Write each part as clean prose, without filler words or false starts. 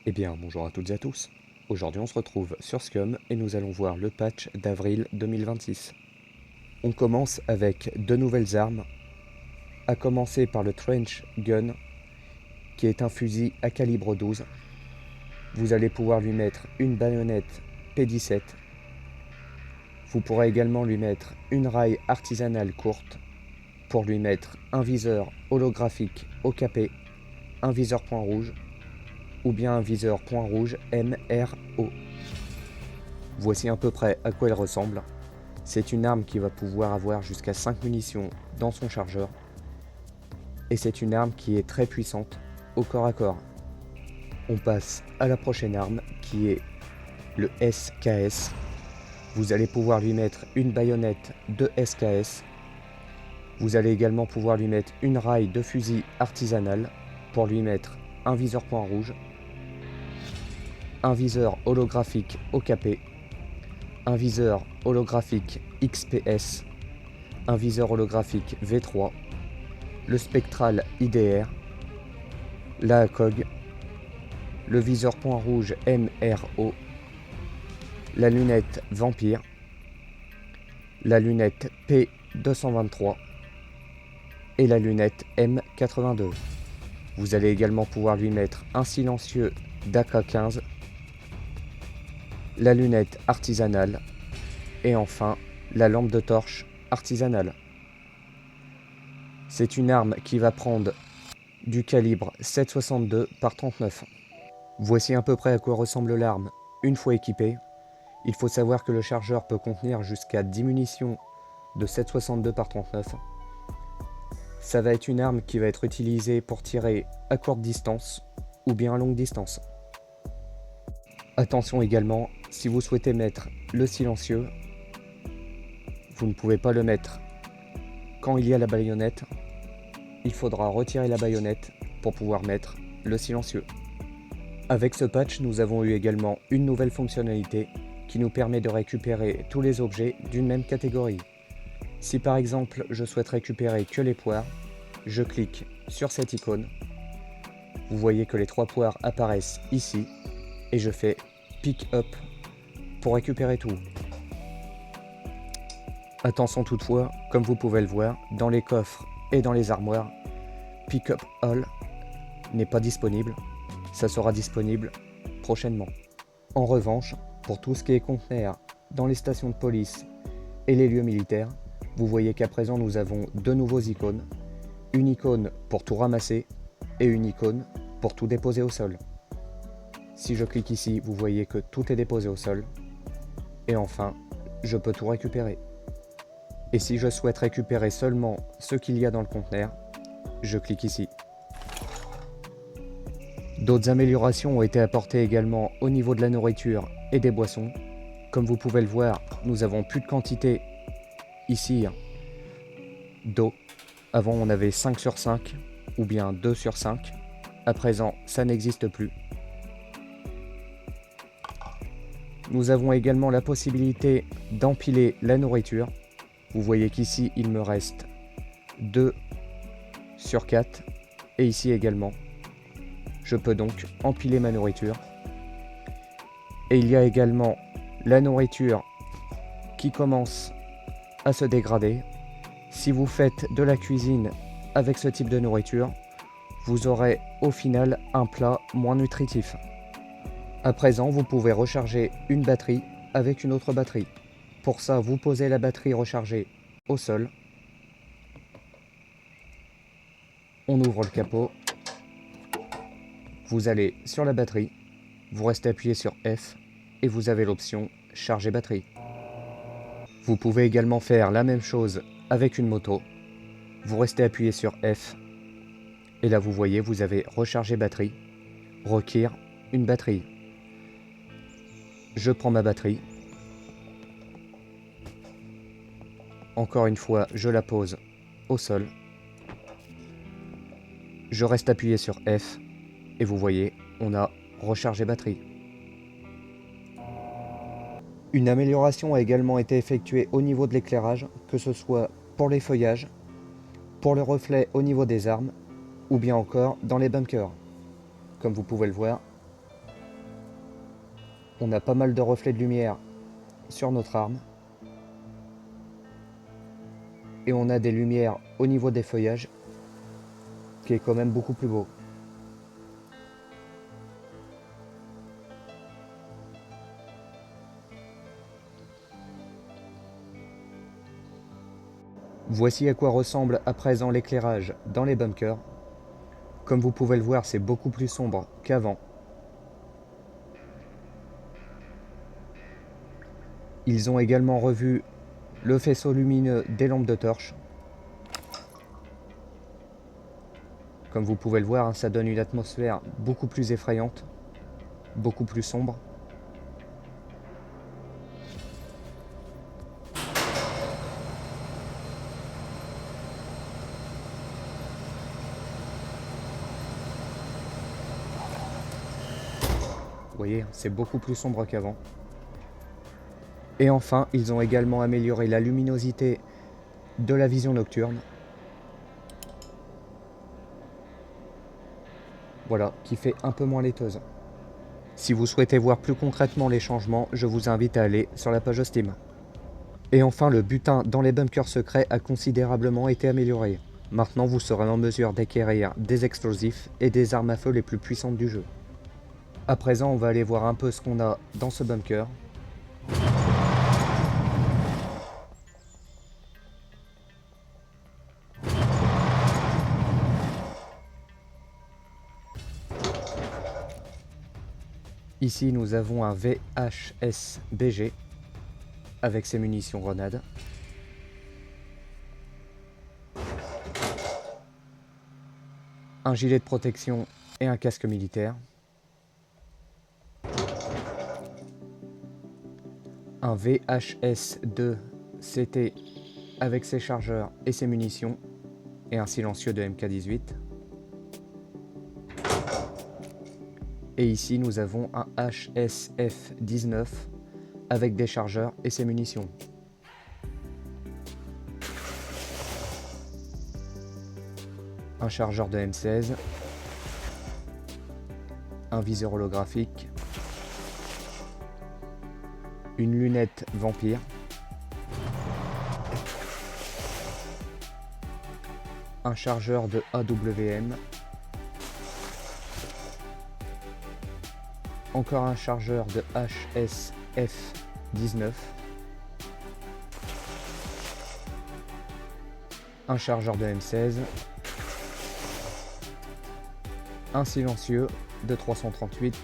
Eh bien, bonjour à toutes et à tous. Aujourd'hui, on se retrouve sur Scum et nous allons voir le patch d'avril 2026. On commence avec deux nouvelles armes, à commencer par le Trench Gun, qui est un fusil à calibre 12. Vous allez pouvoir lui mettre une baïonnette P17. Vous pourrez également lui mettre une raille artisanale courte pour lui mettre un viseur holographique OKP, un viseur point rouge ou bien un viseur point rouge MRO. Voici à peu près à quoi elle ressemble. C'est une arme qui va pouvoir avoir jusqu'à 5 munitions dans son chargeur. Et c'est une arme qui est très puissante au corps à corps. On passe à la prochaine arme qui est le SKS. Vous allez pouvoir lui mettre une baïonnette de SKS. Vous allez également pouvoir lui mettre une raille de fusil artisanal pour lui mettre un viseur point rouge, un viseur holographique OKP, un viseur holographique XPS, un viseur holographique V3, le spectral IDR, la ACOG, le viseur point rouge MRO, la lunette Vampire, la lunette P223 et la lunette M82. Vous allez également pouvoir lui mettre un silencieux d'AK15, la lunette artisanale et enfin la lampe de torche artisanale. C'est une arme qui va prendre du calibre 7,62 par 39. Voici à peu près à quoi ressemble l'arme une fois équipée. Il faut savoir que le chargeur peut contenir jusqu'à 10 munitions de 7,62 par 39. Ça va être une arme qui va être utilisée pour tirer à courte distance ou bien à longue distance. Attention également, si vous souhaitez mettre le silencieux, vous ne pouvez pas le mettre quand il y a la baïonnette. Il faudra retirer la baïonnette pour pouvoir mettre le silencieux. Avec ce patch, nous avons eu également une nouvelle fonctionnalité qui nous permet de récupérer tous les objets d'une même catégorie. Si par exemple je souhaite récupérer que les poires, je clique sur cette icône. Vous voyez que les 3 poires apparaissent ici et je fais pick up pour récupérer tout. Attention toutefois, comme vous pouvez le voir, dans les coffres et dans les armoires, pick up all n'est pas disponible. Ça sera disponible prochainement. En revanche, pour tout ce qui est conteneur dans les stations de police et les lieux militaires, vous voyez qu'à présent nous avons deux nouveaux icônes. Une icône pour tout ramasser et une icône pour tout déposer au sol. Si je clique ici, vous voyez que tout est déposé au sol. Et enfin, je peux tout récupérer. Et si je souhaite récupérer seulement ce qu'il y a dans le conteneur, je clique ici. D'autres améliorations ont été apportées également au niveau de la nourriture et des boissons. Comme vous pouvez le voir, nous avons plus de quantité ici d'eau. Avant on avait 5 sur 5 ou bien 2 sur 5. À présent ça n'existe plus. Nous avons également la possibilité d'empiler la nourriture. Vous voyez qu'ici il me reste 2 sur 4 et ici également. Je peux donc empiler ma nourriture. Et il y a également la nourriture qui commence à se dégrader. Si vous faites de la cuisine avec ce type de nourriture, vous aurez au final un plat moins nutritif. À présent, vous pouvez recharger une batterie avec une autre batterie. Pour ça, vous posez la batterie rechargée au sol. On ouvre le capot. Vous allez sur la batterie, vous restez appuyé sur F et vous avez l'option charger batterie. Vous pouvez également faire la même chose avec une moto. Vous restez appuyé sur F et là vous voyez vous avez rechargé batterie, requiert une batterie. Je prends ma batterie. Encore une fois, je la pose au sol. Je reste appuyé sur F et vous voyez, on a rechargé batterie. Une amélioration a également été effectuée au niveau de l'éclairage, que ce soit pour les feuillages, pour le reflet au niveau des armes, ou bien encore dans les bunkers. Comme vous pouvez le voir, On a pas mal de reflets de lumière sur notre arme. Et on a des lumières au niveau des feuillages, qui est quand même beaucoup plus beau. Voici à quoi ressemble à présent l'éclairage dans les bunkers. Comme vous pouvez le voir, c'est beaucoup plus sombre qu'avant. Ils ont également revu le faisceau lumineux des lampes de torche. Comme vous pouvez le voir, ça donne une atmosphère beaucoup plus effrayante, beaucoup plus sombre. Vous voyez, c'est beaucoup plus sombre qu'avant. Et enfin, ils ont également amélioré la luminosité de la vision nocturne. Voilà, qui fait un peu moins laiteuse. Si vous souhaitez voir plus concrètement les changements, je vous invite à aller sur la page Steam. Et enfin, le butin dans les bunkers secrets a considérablement été amélioré. Maintenant, vous serez en mesure d'acquérir des explosifs et des armes à feu les plus puissantes du jeu. À présent, on va aller voir un peu ce qu'on a dans ce bunker. Ici, nous avons un VHS-BG avec ses munitions grenades. Un gilet de protection et un casque militaire. Un VHS-2CT avec ses chargeurs et ses munitions et un silencieux de MK18. Et ici nous avons un HSF-19 avec des chargeurs et ses munitions. Un chargeur de M16. Un viseur holographique. Une lunette vampire. Un chargeur de AWM. Encore un chargeur de HSF-19. Un chargeur de M16. Un silencieux de 338.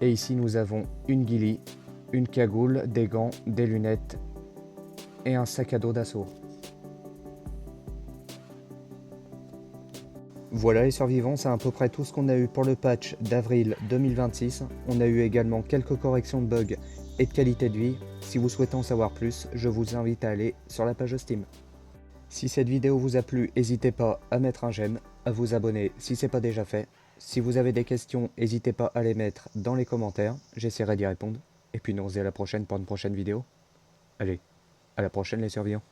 Et ici nous avons une ghillie, une cagoule, des gants, des lunettes et un sac à dos d'assaut. Voilà les survivants, c'est à peu près tout ce qu'on a eu pour le patch d'avril 2026. On a eu également quelques corrections de bugs et de qualité de vie. Si vous souhaitez en savoir plus, je vous invite à aller sur la page Steam. Si cette vidéo vous a plu, n'hésitez pas à mettre un j'aime, à vous abonner si ce n'est pas déjà fait. Si vous avez des questions, n'hésitez pas à les mettre dans les commentaires, j'essaierai d'y répondre. Et puis nous on se dit à la prochaine pour une prochaine vidéo. Allez, à la prochaine les survivants.